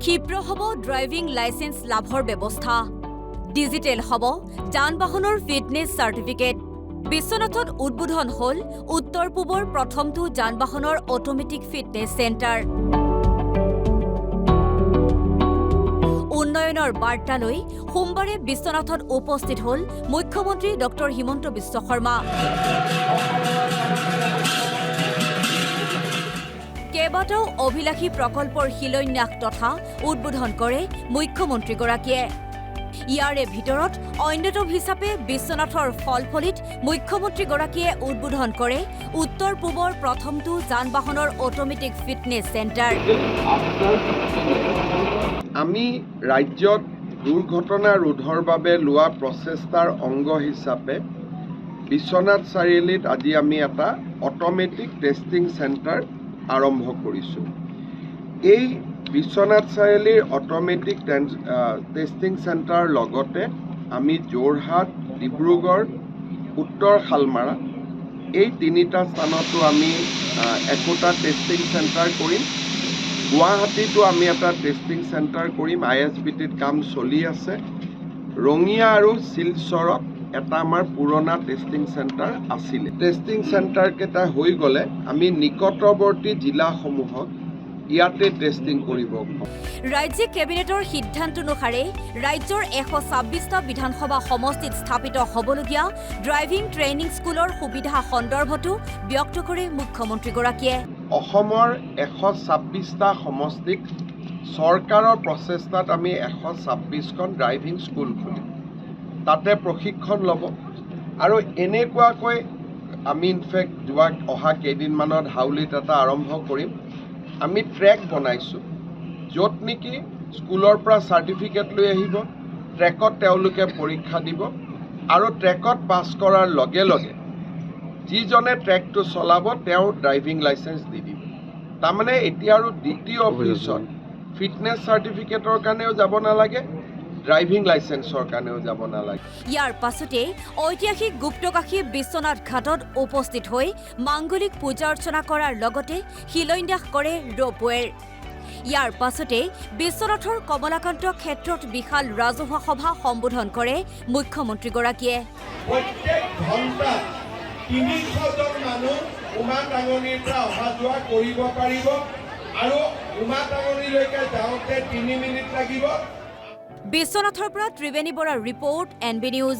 ক্ষীপ্ৰ হ'ব driving licence লাভৰ ব্যৱস্থা ডিজিটেল হ'ব যান-বাহনৰ ফিটনেছ চাৰ্টিফিকেট বিশ্বনাথত উদ্বোধন হ'ল উত্তৰ-পূবৰ প্ৰথমটো যান-বাহনৰ অটোমেটিক ফিটনেছ চেণ্টাৰ উন্নয়নৰ বাৰ্তা লৈ সোমবাৰে বিশ্বনাথত উপস্থিত হ'ল মুখ্যমন্ত্ৰী ডক্টৰ হিমন্ত বিশ্ব শৰ্মা কেইবাটাও অভিলাষী প্ৰকল্পৰ শিলান্যাস তথা উদ্বোধন কৰে মুখ্যমন্ত্ৰীগৰাকীয়ে ইয়াৰে ভিতৰত অন্যতম হিচাপে বিশ্বনাথৰ ফলফলিত মুখ্যমন্ত্ৰীগৰাকীয়ে উদ্বোধন কৰে উত্তৰ-পূবৰ প্ৰথমটো যান-বাহনৰ অটোমেটিক ফিটনেছ চেণ্টাৰ আমি ৰাজ্যত দুৰ্ঘটনা ৰোধৰ বাবে লোৱা প্ৰচেষ্টাৰ অংগ হিচাপে বিশ্বনাথ চাৰিআলিত আজি আমি এটা অটোমেটিক টেষ্টিং চেণ্টাৰ আৰম্ভ কৰিছোঁ এই বিশ্বনাথ চাৰিআলিৰ অটোমেটিক টেষ্টিং চেণ্টাৰ লগতে আমি যোৰহাট ডিব্ৰুগড় উত্তৰ শালমাৰা এই তিনিটা স্থানতো আমি একোটা টেষ্টিং চেণ্টাৰ কৰিম গুৱাহাটীতো আমি এটা টেষ্টিং চেণ্টাৰ কৰিম ISBTত কাম চলি আছে ৰঙিয়া আৰু শিলচৰত এটা আমাৰ পুৰণা টেষ্টিং চেণ্টাৰ আছিল টেষ্টিং চেণ্টাৰ কেইটা হৈ গ'লে আমি নিকটৱৰ্তী জিলাসমূহত ইয়াতে টেষ্টিং কৰিব ৰাজ্যিক কেবিনেটৰ সিদ্ধান্ত অনুসাৰে ৰাজ্যৰ 126টা বিধানসভা সমষ্টিত স্থাপিত হ'বলগীয়া ড্ৰাইভিং ট্ৰেইনিং স্কুলৰ সুবিধা সন্দৰ্ভতো ব্যক্ত কৰে মুখ্যমন্ত্ৰীগৰাকীয়ে অসমৰ 126টা সমষ্টিক চৰকাৰৰ প্ৰচেষ্টাত আমি 126খন ড্ৰাইভিং স্কুল খুলিম তাতে প্ৰশিক্ষণ ল'ব আৰু এনেকুৱাকৈ আমি ইনফেক্ট অহা কেইদিনমানত হাউলিত এটা আৰম্ভ কৰিম আমি ট্ৰেক বনাইছোঁ য'ত নেকি স্কুলৰ পৰা চাৰ্টিফিকেট লৈ আহিব ট্ৰেকত তেওঁলোকে পৰীক্ষা দিব আৰু ট্ৰেকত পাছ কৰাৰ লগে লগে যিজনে ট্ৰেকটো চলাব তেওঁ ড্ৰাইভিং লাইসেন্স দি দিব তাৰমানে এতিয়া আৰু দ্বিতীয় অফিচত ফিটনেছ চাৰ্টিফিকেটৰ কাৰণেও যাব নালাগে ড্ৰাইভিং লাইসেন্সৰ কাৰণেও যাব নালাগে ইয়াৰ পাছতে ঐতিহাসিক গুপ্তকাশী বিশ্বনাথ ঘাটত উপস্থিত হৈ মাংগলিক পূজা অৰ্চনা কৰাৰ লগতে শিলান্যাস কৰে ৰ'পৱেৰ ইয়াৰ পাছতে বিশ্বনাথৰ কমলাকান্ত ক্ষেত্ৰত বিশাল ৰাজহুৱা সভা সম্বোধন কৰে মুখ্যমন্ত্ৰীগৰাকীয়ে প্ৰত্যেক ঘণ্টাত 300জন মানুহ উমা টাঙনিৰ পৰা অহা যোৱা কৰিব পাৰিব আৰু উমা টাঙনিলৈকে যাওঁতে 3 মিনিট লাগিব বিশ্বনাথৰ পৰা ত্ৰিবেণী বৰাৰ report NB news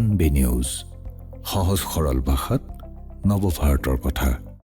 NB news সহজ সৰল ভাষাত নৱভাৰতৰ কথা